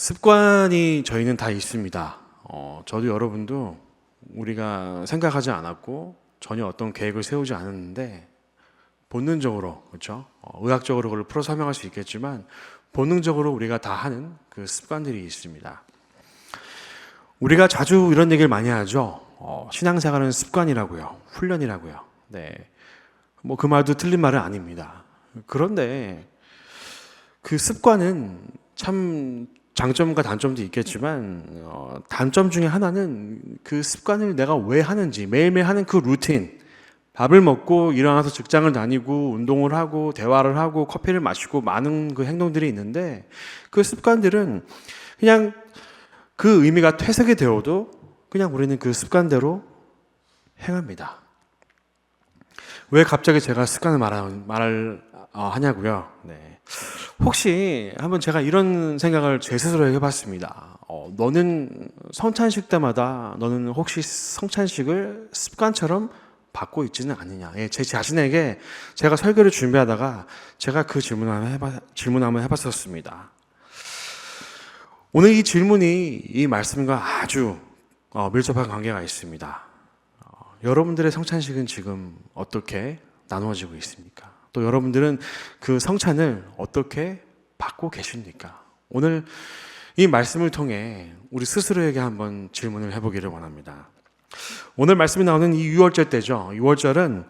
습관이 저희는 다 있습니다. 저도 여러분도 우리가 생각하지 않았고 전혀 어떤 계획을 세우지 않았는데 본능적으로, 그렇죠? 의학적으로 그걸 풀어 설명할 수 있겠지만 본능적으로 우리가 다 하는 그 습관들이 있습니다. 우리가 자주 이런 얘기를 많이 하죠. 신앙생활은 습관이라고요, 훈련이라고요. 네, 뭐 그 말도 틀린 말은 아닙니다. 그런데 그 습관은 참 장점과 단점도 있겠지만 단점 중에 하나는 그 습관을 내가 왜 하는지, 매일매일 하는 그 루틴, 밥을 먹고 일어나서 직장을 다니고 운동을 하고 대화를 하고 커피를 마시고 많은 그 행동들이 있는데 그 습관들은 그냥 그 의미가 퇴색이 되어도 그냥 우리는 그 습관대로 행합니다. 왜 갑자기 제가 습관을 말을 하냐고요? 네. 혹시 한번 제가 이런 생각을 제 스스로 해봤습니다. 너는 성찬식 때마다 너는 혹시 성찬식을 습관처럼 받고 있지는 않느냐? 예, 제 자신에게 제가 설교를 준비하다가 제가 그 질문 한번 해봤었습니다. 오늘 이 질문이 이 말씀과 아주 밀접한 관계가 있습니다. 여러분들의 성찬식은 지금 어떻게 나누어지고 있습니까? 또 여러분들은 그 성찬을 어떻게 받고 계십니까? 오늘 이 말씀을 통해 우리 스스로에게 한번 질문을 해보기를 원합니다. 오늘 말씀이 나오는 이 유월절 때죠. 유월절은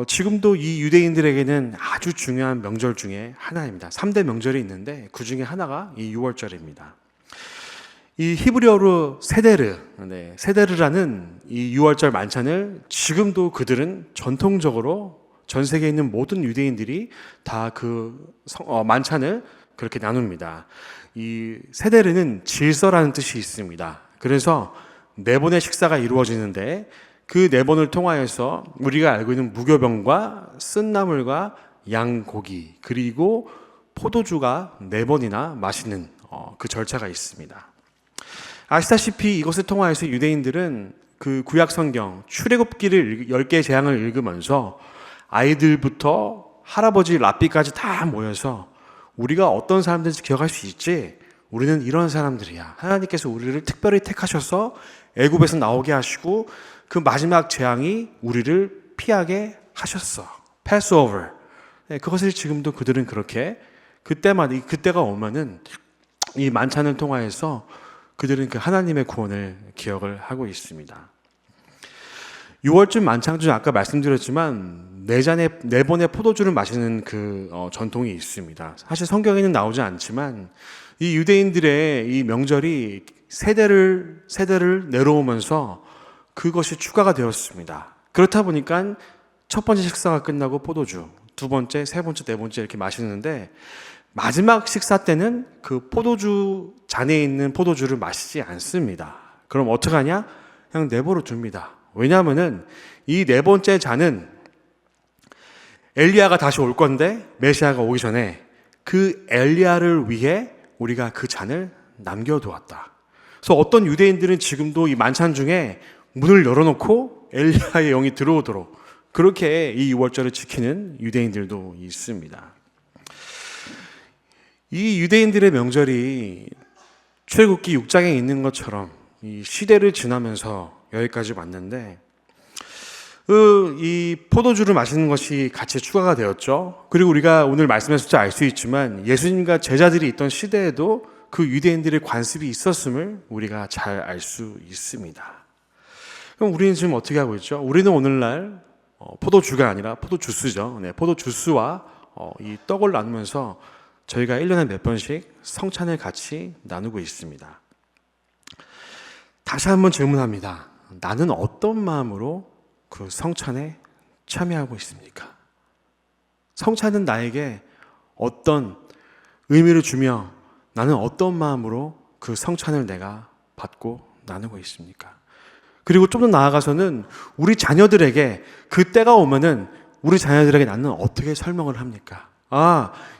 지금도 이 유대인들에게는 아주 중요한 명절 중에 하나입니다. 3대 명절이 있는데 그 중에 하나가 이 유월절입니다. 이 히브리어로 세데르라는 이 유월절 만찬을 지금도 그들은 전통적으로 전 세계에 있는 모든 유대인들이 다 그 만찬을 그렇게 나눕니다. 이 세데르는 질서라는 뜻이 있습니다. 그래서 네 번의 식사가 이루어지는데 그 네 번을 통하여서 우리가 알고 있는 무교병과 쓴나물과 양고기 그리고 포도주가 네 번이나 마시는 그 절차가 있습니다. 아시다시피 이것을 통하여서 유대인들은 그 구약 성경 출애굽기를 10개의 재앙을 읽으면서 아이들부터 할아버지 랍비까지 다 모여서 우리가 어떤 사람들인지 기억할 수 있지? 우리는 이런 사람들이야. 하나님께서 우리를 특별히 택하셔서 애굽에서 나오게 하시고 그 마지막 재앙이 우리를 피하게 하셨어. 패스오버. 네, 그것을 지금도 그들은 그렇게 그때가 오면은 이 만찬을 통하여서 그들은 그 하나님의 구원을 기억을 하고 있습니다. 6월쯤 만찬 중 아까 말씀드렸지만 네 번의 포도주를 마시는 그 전통이 있습니다. 사실 성경에는 나오지 않지만 이 유대인들의 이 명절이 세대를 내려오면서 그것이 추가가 되었습니다. 그렇다 보니까 첫 번째 식사가 끝나고 포도주, 두 번째, 세 번째, 네 번째 이렇게 마시는데 마지막 식사 때는 그 포도주 잔에 있는 포도주를 마시지 않습니다. 그럼 어떡하냐? 그냥 내버려 둡니다. 왜냐하면은 이 네 번째 잔은 엘리야가 다시 올 건데 메시아가 오기 전에 그 엘리야를 위해 우리가 그 잔을 남겨두었다. 그래서 어떤 유대인들은 지금도 이 만찬 중에 문을 열어놓고 엘리야의 영이 들어오도록 그렇게 이 유월절을 지키는 유대인들도 있습니다. 이 유대인들의 명절이 출애굽기 6장에 있는 것처럼 이 시대를 지나면서 여기까지 왔는데 이 포도주를 마시는 것이 같이 추가가 되었죠. 그리고 우리가 오늘 말씀에서 알 수 있지만 예수님과 제자들이 있던 시대에도 그 유대인들의 관습이 있었음을 우리가 잘 알 수 있습니다. 그럼 우리는 지금 어떻게 하고 있죠? 우리는 오늘날 포도주가 아니라 포도주스죠. 네, 포도주스와 이 떡을 나누면서 저희가 1년에 몇 번씩 성찬을 같이 나누고 있습니다. 다시 한번 질문합니다. 나는 어떤 마음으로 그 성찬에 참여하고 있습니까? 성찬은 나에게 어떤 의미를 주며 나는 어떤 마음으로 그 성찬을 내가 받고 나누고 있습니까? 그리고 좀 더 나아가서는 우리 자녀들에게 그 때가 오면은 우리 자녀들에게 나는 어떻게 설명을 합니까?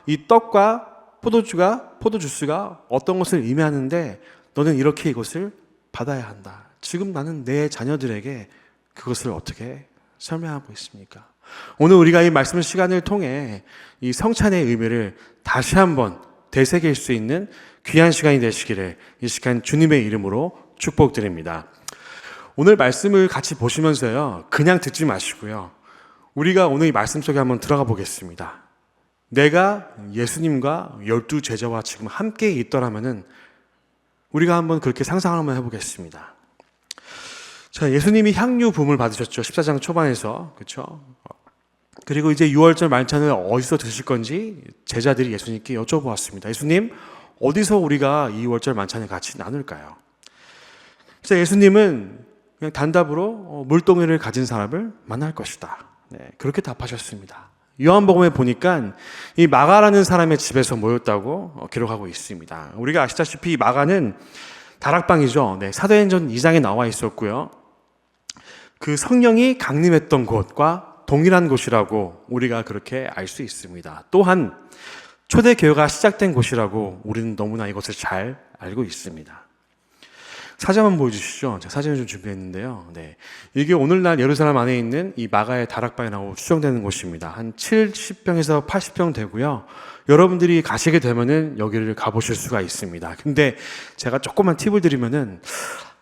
이 떡과 포도주스가 어떤 것을 의미하는데 너는 이렇게 이것을 받아야 한다. 지금 나는 내 자녀들에게 그것을 어떻게 설명하고 있습니까? 오늘 우리가 이 말씀 시간을 통해 이 성찬의 의미를 다시 한번 되새길 수 있는 귀한 시간이 되시기를 이 시간 주님의 이름으로 축복드립니다. 오늘 말씀을 같이 보시면서요, 그냥 듣지 마시고요, 우리가 오늘 이 말씀 속에 한번 들어가 보겠습니다. 내가 예수님과 12 제자와 지금 함께 있더라면은 우리가 한번 그렇게 상상을 한번 해보겠습니다. 자, 예수님이 향유 부음을 받으셨죠. 14장 초반에서. 그렇죠? 그리고 이제 6월절 만찬을 어디서 드실 건지 제자들이 예수님께 여쭤보았습니다. 예수님, 어디서 우리가 이 6월절 만찬을 같이 나눌까요? 그래서 예수님은 그냥 단답으로 물동이를 가진 사람을 만날 것이다. 네, 그렇게 답하셨습니다. 요한복음에 보니까 이 마가라는 사람의 집에서 모였다고 기록하고 있습니다. 우리가 아시다시피 이 마가는 다락방이죠. 네, 사도행전 2장에 나와 있었고요. 그 성령이 강림했던 곳과 동일한 곳이라고 우리가 그렇게 알 수 있습니다. 또한 초대교회가 시작된 곳이라고 우리는 너무나 이것을 잘 알고 있습니다. 사진 한번 보여주시죠. 제가 사진을 좀 준비했는데요. 네, 이게 오늘날 예루살렘 안에 있는 이 마가의 다락방이라고 추정되는 곳입니다. 한 70평에서 80평 되고요. 여러분들이 가시게 되면은 여기를 가보실 수가 있습니다. 근데 제가 조금만 팁을 드리면은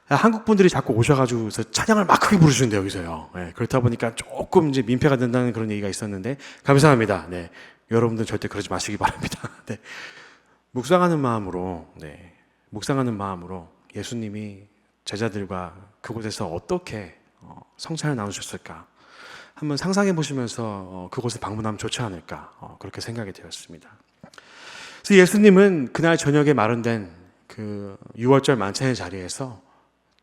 한국 분들이 자꾸 오셔가지고 찬양을 막 크게 부르시는데 여기서요. 네, 그렇다 보니까 조금 이제 민폐가 된다는 그런 얘기가 있었는데 감사합니다. 네, 여러분들 절대 그러지 마시기 바랍니다. 네, 묵상하는 마음으로, 묵상하는 마음으로 예수님이 제자들과 그곳에서 어떻게 성찬을 나누셨을까 한번 상상해 보시면서 그곳을 방문하면 좋지 않을까 그렇게 생각이 되었습니다. 그래서 예수님은 그날 저녁에 마련된 그 6월절 만찬의 자리에서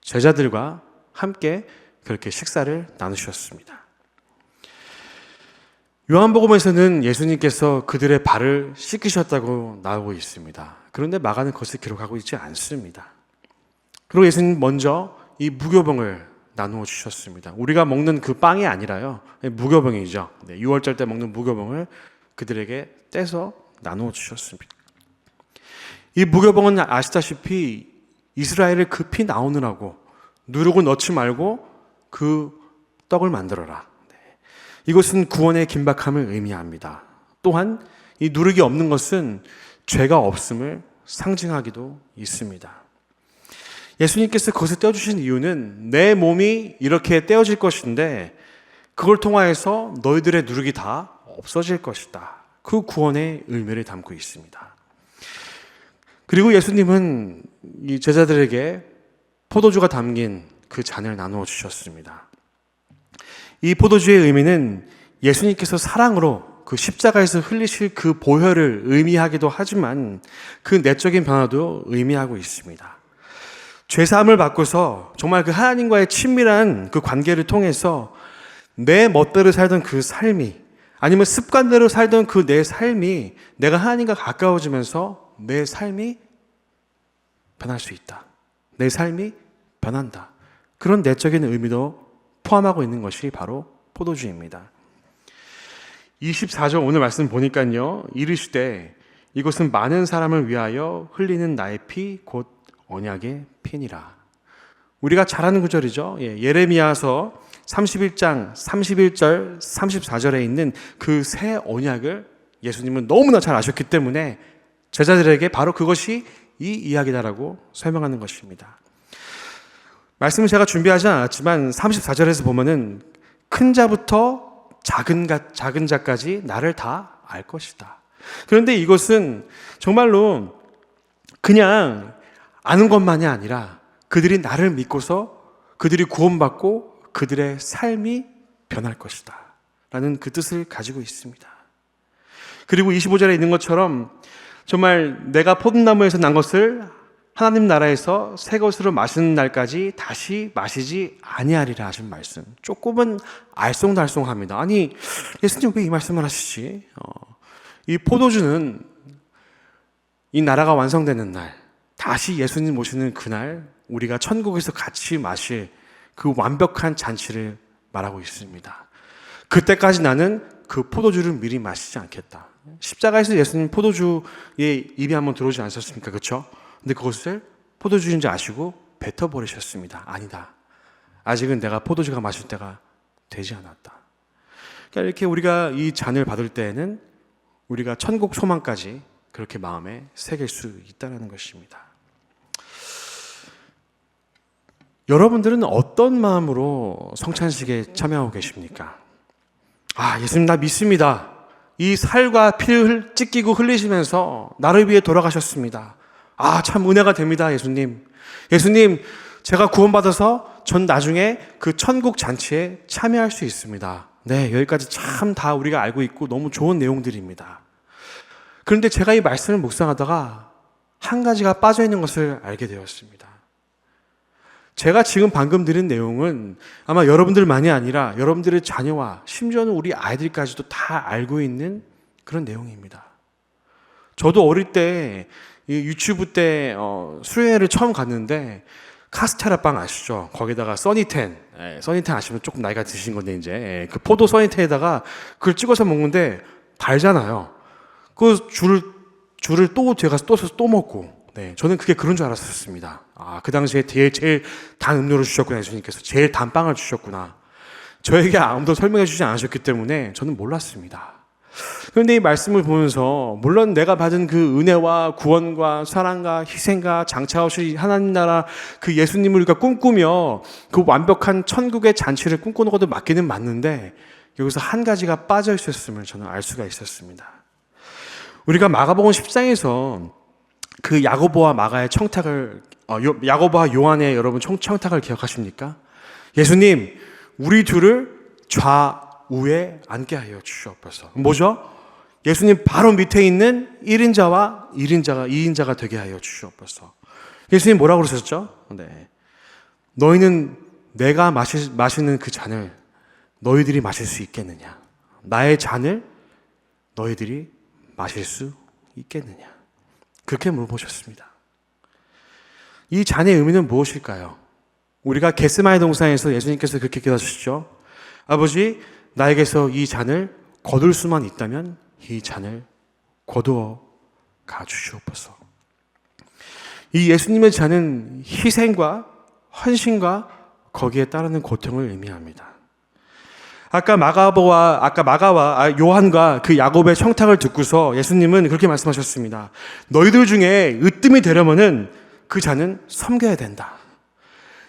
제자들과 함께 그렇게 식사를 나누셨습니다. 요한복음에서는 예수님께서 그들의 발을 씻기셨다고 나오고 있습니다. 그런데 마가는 그것을 기록하고 있지 않습니다. 그리고 예수님 먼저 이 무교병을 나누어 주셨습니다. 우리가 먹는 그 빵이 아니라요, 무교병이죠. 6월절 때 먹는 무교병을 그들에게 떼서 나누어 주셨습니다. 이 무교병은 아시다시피 이스라엘을 급히 나오느라고 누르고 넣지 말고 그 떡을 만들어라. 이것은 구원의 긴박함을 의미합니다. 또한 이 누르기 없는 것은 죄가 없음을 상징하기도 있습니다. 예수님께서 그것을 떼어주신 이유는 내 몸이 이렇게 떼어질 것인데 그걸 통하여서 너희들의 누룩이 다 없어질 것이다. 그 구원의 의미를 담고 있습니다. 그리고 예수님은 이 제자들에게 포도주가 담긴 그 잔을 나누어 주셨습니다. 이 포도주의 의미는 예수님께서 사랑으로 그 십자가에서 흘리실 그 보혈을 의미하기도 하지만 그 내적인 변화도 의미하고 있습니다. 죄사함을 받고서 정말 그 하나님과의 친밀한 그 관계를 통해서 내 멋대로 살던 그 삶이, 아니면 습관대로 살던 그 내 삶이 내가 하나님과 가까워지면서 내 삶이 변할 수 있다. 내 삶이 변한다. 그런 내적인 의미도 포함하고 있는 것이 바로 포도주입니다. 24절 오늘 말씀 보니까요, 이르시되 이것은 많은 사람을 위하여 흘리는 나의 피 곧 언약의 피니라. 우리가 잘 아는 구절이죠. 예레미야서 31장 31절 34절에 있는 그 새 언약을 예수님은 너무나 잘 아셨기 때문에 제자들에게 바로 그것이 이 이야기다라고 설명하는 것입니다. 말씀을 제가 준비하지 않았지만 34절에서 보면은 큰 자부터 작은 자까지 나를 다 알 것이다. 그런데 이것은 정말로 그냥 아는 것만이 아니라 그들이 나를 믿고서 그들이 구원받고 그들의 삶이 변할 것이다 라는 그 뜻을 가지고 있습니다. 그리고 25절에 있는 것처럼 정말 내가 포도나무에서 난 것을 하나님 나라에서 새 것으로 마시는 날까지 다시 마시지 아니하리라 하신 말씀, 조금은 알쏭달쏭합니다. 아니, 예수님 왜 이 말씀을 하시지? 이 포도주는 이 나라가 완성되는 날, 다시 예수님 모시는 그날 우리가 천국에서 같이 마실 그 완벽한 잔치를 말하고 있습니다. 그때까지 나는 그 포도주를 미리 마시지 않겠다. 십자가에서 예수님 포도주에 입이 한번 들어오지 않으셨습니까? 그렇죠? 근데 그것을 포도주인지 아시고 뱉어버리셨습니다. 아니다. 아직은 내가 포도주가 마실 때가 되지 않았다. 그러니까 이렇게 우리가 이 잔을 받을 때에는 우리가 천국 소망까지 그렇게 마음에 새길 수 있다는 것입니다. 여러분들은 어떤 마음으로 성찬식에 참여하고 계십니까? 예수님 나 믿습니다. 이 살과 피를 찢기고 흘리시면서 나를 위해 돌아가셨습니다. 참 은혜가 됩니다, 예수님. 예수님, 제가 구원받아서 전 나중에 그 천국 잔치에 참여할 수 있습니다. 네, 여기까지 참 다 우리가 알고 있고 너무 좋은 내용들입니다. 그런데 제가 이 말씀을 묵상하다가 한 가지가 빠져있는 것을 알게 되었습니다. 제가 지금 방금 드린 내용은 아마 여러분들만이 아니라 여러분들의 자녀와 심지어는 우리 아이들까지도 다 알고 있는 그런 내용입니다. 저도 어릴 때 유치부 때 수련회를 처음 갔는데 카스테라빵 아시죠? 거기다가 써니텐 아시면 조금 나이가 드신 건데 이제 그 포도 써니텐에다가 그걸 찍어서 먹는데 달잖아요. 그 줄을 또 뒤에 가서 또 먹고. 네, 저는 그게 그런 줄 알았었습니다. 그 당시에 제일 단 음료를 주셨구나, 예수님께서. 제일 단 빵을 주셨구나. 저에게 아무도 설명해 주지 않으셨기 때문에 저는 몰랐습니다. 그런데 이 말씀을 보면서 물론 내가 받은 그 은혜와 구원과 사랑과 희생과 장차 오실 하나님 나라 그 예수님을 우리가 꿈꾸며 그 완벽한 천국의 잔치를 꿈꾸는 것도 맞기는 맞는데 여기서 한 가지가 빠져 있었음을 저는 알 수가 있었습니다. 우리가 마가복음 10장에서 그 야고보와 마가의 청탁을 야고보와 요한의 여러분 청탁을 기억하십니까? 예수님, 우리 둘을 좌우에 앉게 하여 주시옵소서. 뭐죠? 예수님 바로 밑에 있는 1인자와 2인자가 되게 하여 주시옵소서. 예수님 뭐라고 그러셨죠? 네. 너희는 내가 마시는 그 잔을 너희들이 마실 수 있겠느냐? 나의 잔을 너희들이 마실 수 있겠느냐? 그렇게 물어보셨습니다. 이 잔의 의미는 무엇일까요? 우리가 겟세마네 동산에서 예수님께서 그렇게 기도하셨죠. 아버지, 나에게서 이 잔을 거둘 수만 있다면 이 잔을 거두어 가주시옵소서. 이 예수님의 잔은 희생과 헌신과 거기에 따르는 고통을 의미합니다. 아까 마가와 요한과 그 야곱의 청탁을 듣고서 예수님은 그렇게 말씀하셨습니다. 너희들 중에 으뜸이 되려면은 그 자는 섬겨야 된다.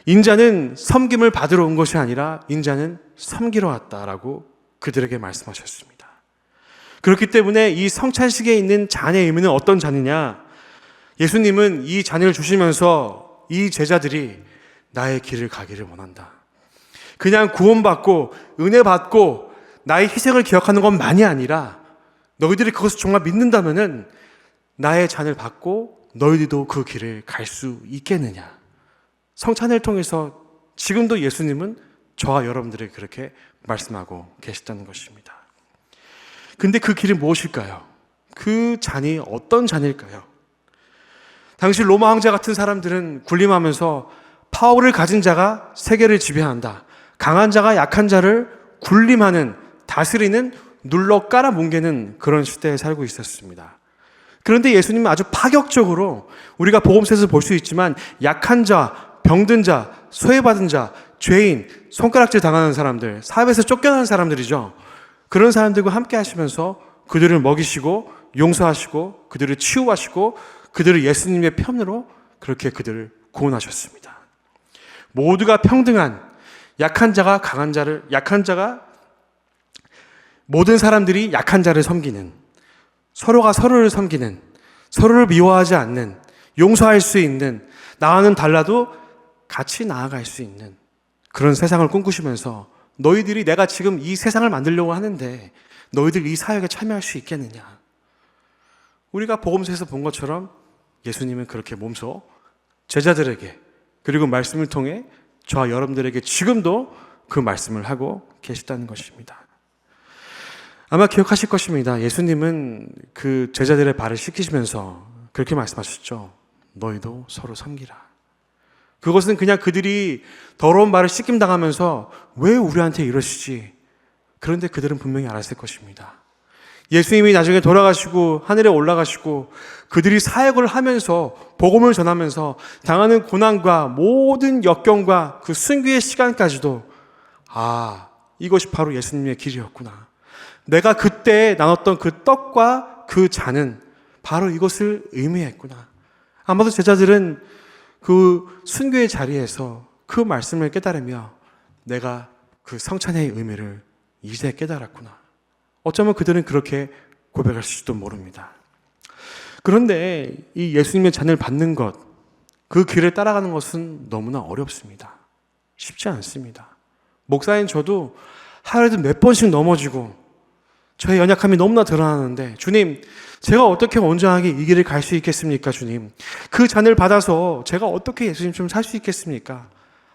인자는 섬김을 받으러 온 것이 아니라 인자는 섬기러 왔다라고 그들에게 말씀하셨습니다. 그렇기 때문에 이 성찬식에 있는 잔의 의미는 어떤 잔이냐? 예수님은 이 잔을 주시면서 이 제자들이 나의 길을 가기를 원한다. 그냥 구원받고 은혜 받고 나의 희생을 기억하는 것만이 아니라 너희들이 그것을 정말 믿는다면은 나의 잔을 받고 너희들도 그 길을 갈 수 있겠느냐. 성찬을 통해서 지금도 예수님은 저와 여러분들에게 그렇게 말씀하고 계시다는 것입니다. 근데 그 길이 무엇일까요? 그 잔이 어떤 잔일까요? 당시 로마 황제 같은 사람들은 군림하면서 파워를 가진 자가 세계를 지배한다. 강한 자가 약한 자를 군림하는, 다스리는, 눌러 깔아뭉개는 그런 시대에 살고 있었습니다. 그런데 예수님은 아주 파격적으로 우리가 복음서에서 볼 수 있지만 약한 자, 병든 자, 소외받은 자, 죄인, 손가락질 당하는 사람들, 사회에서 쫓겨나는 사람들이죠. 그런 사람들과 함께 하시면서 그들을 먹이시고 용서하시고 그들을 치유하시고 그들을 예수님의 편으로 그렇게 그들을 구원하셨습니다. 모두가 평등한 모든 사람들이 약한 자를 섬기는, 서로가 서로를 섬기는, 서로를 미워하지 않는, 용서할 수 있는, 나와는 달라도 같이 나아갈 수 있는 그런 세상을 꿈꾸시면서 너희들이 내가 지금 이 세상을 만들려고 하는데 너희들 이 사역에 참여할 수 있겠느냐. 우리가 복음서에서 본 것처럼 예수님은 그렇게 몸소 제자들에게 그리고 말씀을 통해 저와 여러분들에게 지금도 그 말씀을 하고 계시다는 것입니다. 아마 기억하실 것입니다. 예수님은 그 제자들의 발을 씻기시면서 그렇게 말씀하셨죠. 너희도 서로 섬기라. 그것은 그냥 그들이 더러운 발을 씻김당하면서 왜 우리한테 이러시지? 그런데 그들은 분명히 알았을 것입니다. 예수님이 나중에 돌아가시고 하늘에 올라가시고 그들이 사역을 하면서 복음을 전하면서 당하는 고난과 모든 역경과 그 순교의 시간까지도 이것이 바로 예수님의 길이었구나. 내가 그때 나눴던 그 떡과 그 잔은 바로 이것을 의미했구나. 아마도 제자들은 그 순교의 자리에서 그 말씀을 깨달으며 내가 그 성찬의 의미를 이제 깨달았구나. 어쩌면 그들은 그렇게 고백할지도 모릅니다. 그런데 이 예수님의 잔을 받는 것, 그 길을 따라가는 것은 너무나 어렵습니다. 쉽지 않습니다. 목사인 저도 하루에도 몇 번씩 넘어지고 저의 연약함이 너무나 드러나는데, 주님, 제가 어떻게 온전하게 이 길을 갈 수 있겠습니까, 주님? 그 잔을 받아서 제가 어떻게 예수님 좀 살 수 있겠습니까?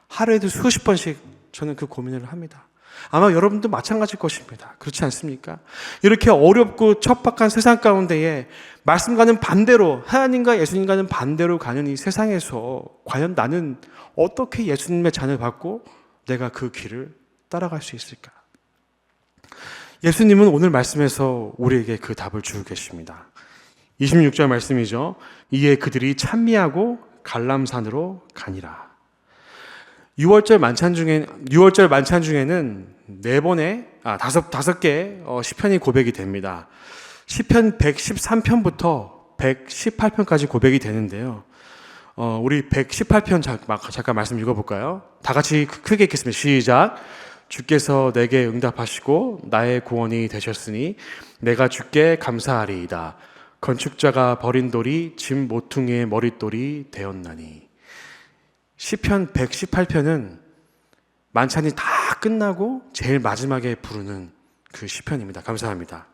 하루에도 수십 번씩 저는 그 고민을 합니다. 아마 여러분도 마찬가지일 것입니다. 그렇지 않습니까? 이렇게 어렵고 척박한 세상 가운데에 말씀과는 반대로, 하나님과 예수님과는 반대로 가는 이 세상에서 과연 나는 어떻게 예수님의 잔을 받고 내가 그 길을 따라갈 수 있을까? 예수님은 오늘 말씀에서 우리에게 그 답을 주고 계십니다. 26절 말씀이죠. 이에 그들이 찬미하고 갈람산으로 가니라. 6월절 만찬 중에는 다섯 개 시편이 고백이 됩니다. 시편 113편부터 118편까지 고백이 되는데요. 우리 118편 잠깐 말씀 읽어볼까요? 다 같이 크게 읽겠습니다. 시작. 주께서 내게 응답하시고 나의 구원이 되셨으니 내가 주께 감사하리이다. 건축자가 버린 돌이 짐 모퉁이의 머릿돌이 되었나니. 시편 118편은 만찬이 다 끝나고 제일 마지막에 부르는 그 시편입니다. 감사합니다.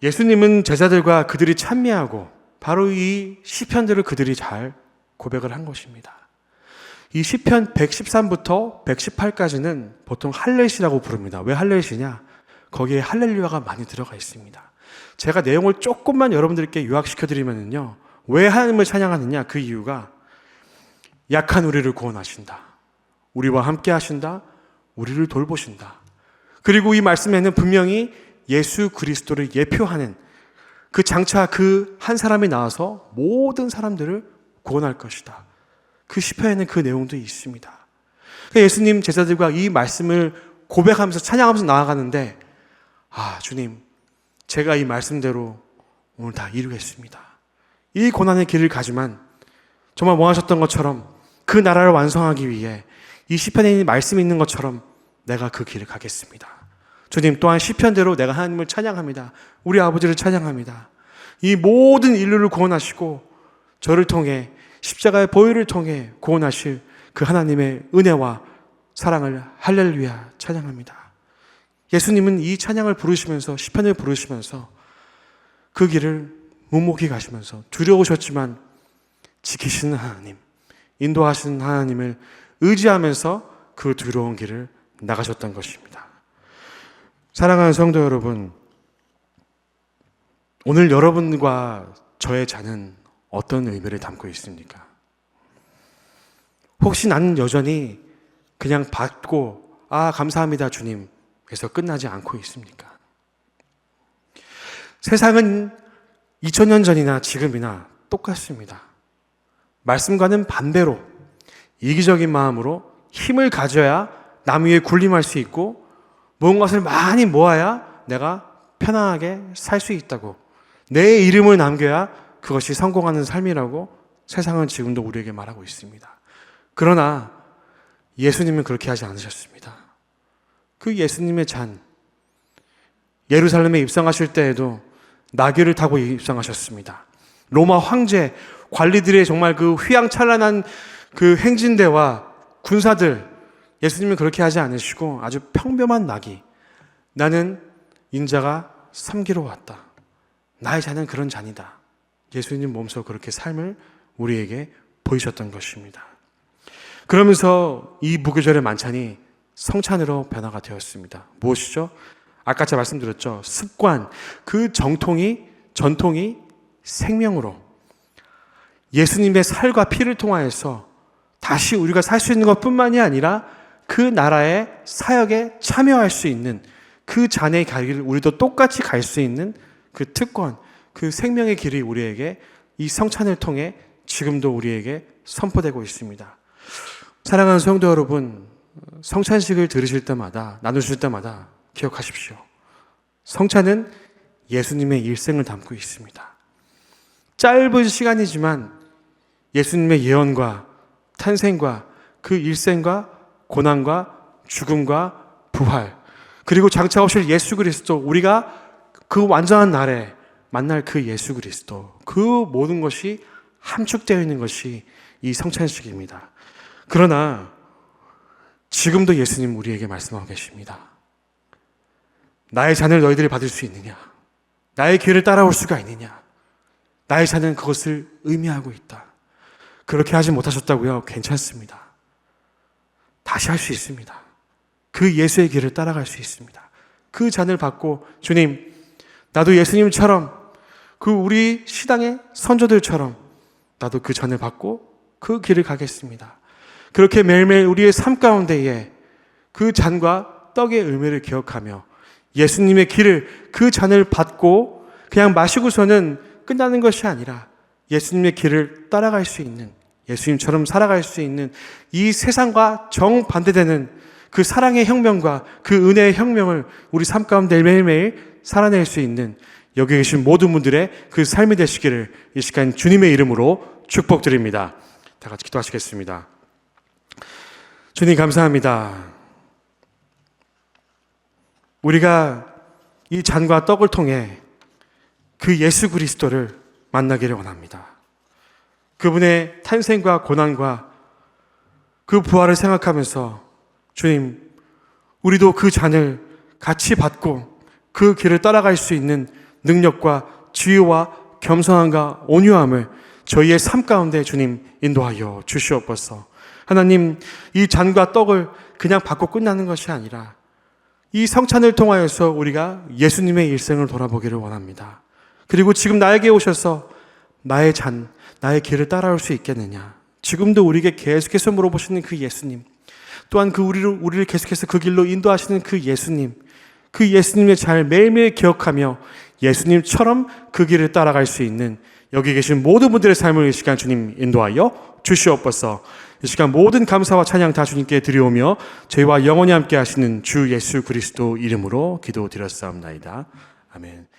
예수님은 제자들과 그들이 찬미하고 바로 이 시편들을 그들이 잘 고백을 한 것입니다. 이 시편 113부터 118까지는 보통 할렐시라고 부릅니다. 왜 할렐시냐? 거기에 할렐루야가 많이 들어가 있습니다. 제가 내용을 조금만 여러분들께 요약시켜드리면요, 왜 하나님을 찬양하느냐? 그 이유가 약한 우리를 구원하신다, 우리와 함께 하신다, 우리를 돌보신다. 그리고 이 말씀에는 분명히 예수 그리스도를 예표하는 그 장차 그 한 사람이 나와서 모든 사람들을 구원할 것이다. 그 시편에는 그 내용도 있습니다. 예수님 제자들과 이 말씀을 고백하면서 찬양하면서 나아가는데, 주님, 제가 이 말씀대로 오늘 다 이루겠습니다. 이 고난의 길을 가지만 정말 원하셨던 것처럼 그 나라를 완성하기 위해 이 시편에 있는 말씀이 있는 것처럼 내가 그 길을 가겠습니다. 주님, 또한 시편대로 내가 하나님을 찬양합니다. 우리 아버지를 찬양합니다. 이 모든 인류를 구원하시고 저를 통해 십자가의 보혈을 통해 구원하실 그 하나님의 은혜와 사랑을 할렐루야 찬양합니다. 예수님은 이 찬양을 부르시면서, 시편을 부르시면서 그 길을 묵묵히 가시면서 두려우셨지만 지키시는 하나님, 인도하시는 하나님을 의지하면서 그 두려운 길을 나가셨던 것입니다. 사랑하는 성도 여러분, 오늘 여러분과 저의 잔은 어떤 의미를 담고 있습니까? 혹시 나는 여전히 그냥 받고 감사합니다 주님 에서 끝나지 않고 있습니까? 세상은 2000년 전이나 지금이나 똑같습니다. 말씀과는 반대로 이기적인 마음으로 힘을 가져야 남 위에 군림할 수 있고 무언가를 많이 모아야 내가 편안하게 살 수 있다고, 내 이름을 남겨야 그것이 성공하는 삶이라고 세상은 지금도 우리에게 말하고 있습니다. 그러나 예수님은 그렇게 하지 않으셨습니다. 그 예수님의 잔, 예루살렘에 입성하실 때에도 나귀를 타고 입성하셨습니다. 로마 황제, 관리들의 정말 그 휘황찬란한 그 행진대와 군사들, 예수님은 그렇게 하지 않으시고 아주 평범한 나귀, 나는 인자가 섬기러 왔다, 나의 잔은 그런 잔이다, 예수님 몸소 그렇게 삶을 우리에게 보이셨던 것입니다. 그러면서 이 무교절의 만찬이 성찬으로 변화가 되었습니다. 무엇이죠? 아까 제가 말씀드렸죠. 습관, 그 전통이 생명으로 예수님의 살과 피를 통하여서 다시 우리가 살 수 있는 것뿐만이 아니라 그 나라의 사역에 참여할 수 있는 그 잔의 길을 우리도 똑같이 갈 수 있는 그 특권, 그 생명의 길이 우리에게 이 성찬을 통해 지금도 우리에게 선포되고 있습니다. 사랑하는 성도 여러분, 성찬식을 들으실 때마다, 나누실 때마다 기억하십시오. 성찬은 예수님의 일생을 담고 있습니다. 짧은 시간이지만 예수님의 예언과 탄생과 그 일생과 고난과 죽음과 부활, 그리고 장차 오실 예수 그리스도, 우리가 그 완전한 날에 만날 그 예수 그리스도, 그 모든 것이 함축되어 있는 것이 이 성찬식입니다. 그러나 지금도 예수님 우리에게 말씀하고 계십니다. 나의 잔을 너희들이 받을 수 있느냐? 나의 길을 따라올 수가 있느냐? 나의 잔은 그것을 의미하고 있다. 그렇게 하지 못하셨다고요? 괜찮습니다. 다시 할 수 있습니다. 그 예수의 길을 따라갈 수 있습니다. 그 잔을 받고, 주님, 나도 예수님처럼, 그 우리 시당의 선조들처럼 나도 그 잔을 받고 그 길을 가겠습니다. 그렇게 매일매일 우리의 삶 가운데에 그 잔과 떡의 의미를 기억하며 예수님의 길을, 그 잔을 받고 그냥 마시고서는 끝나는 것이 아니라 예수님의 길을 따라갈 수 있는, 예수님처럼 살아갈 수 있는, 이 세상과 정반대되는 그 사랑의 혁명과 그 은혜의 혁명을 우리 삶 가운데 매일매일 살아낼 수 있는 여기 계신 모든 분들의 그 삶이 되시기를 이 시간 주님의 이름으로 축복드립니다. 다 같이 기도하시겠습니다. 주님 감사합니다. 우리가 이 잔과 떡을 통해 그 예수 그리스도를 만나기를 원합니다. 그분의 탄생과 고난과 그 부활을 생각하면서 주님, 우리도 그 잔을 같이 받고 그 길을 따라갈 수 있는 능력과 지혜와 겸손함과 온유함을 저희의 삶 가운데 주님 인도하여 주시옵소서. 하나님, 이 잔과 떡을 그냥 받고 끝나는 것이 아니라 이 성찬을 통하여서 우리가 예수님의 일생을 돌아보기를 원합니다. 그리고 지금 나에게 오셔서 나의 잔, 나의 길을 따라올 수 있겠느냐? 지금도 우리에게 계속해서 물어보시는 그 예수님, 또한 그 우리를 계속해서 그 길로 인도하시는 그 예수님, 그 예수님의 잘 매일매일 기억하며 예수님처럼 그 길을 따라갈 수 있는 여기 계신 모든 분들의 삶을 이 시간 주님 인도하여 주시옵소서. 이 시간 모든 감사와 찬양 다 주님께 드리오며 저희와 영원히 함께 하시는 주 예수 그리스도 이름으로 기도드렸사옵나이다. 아멘.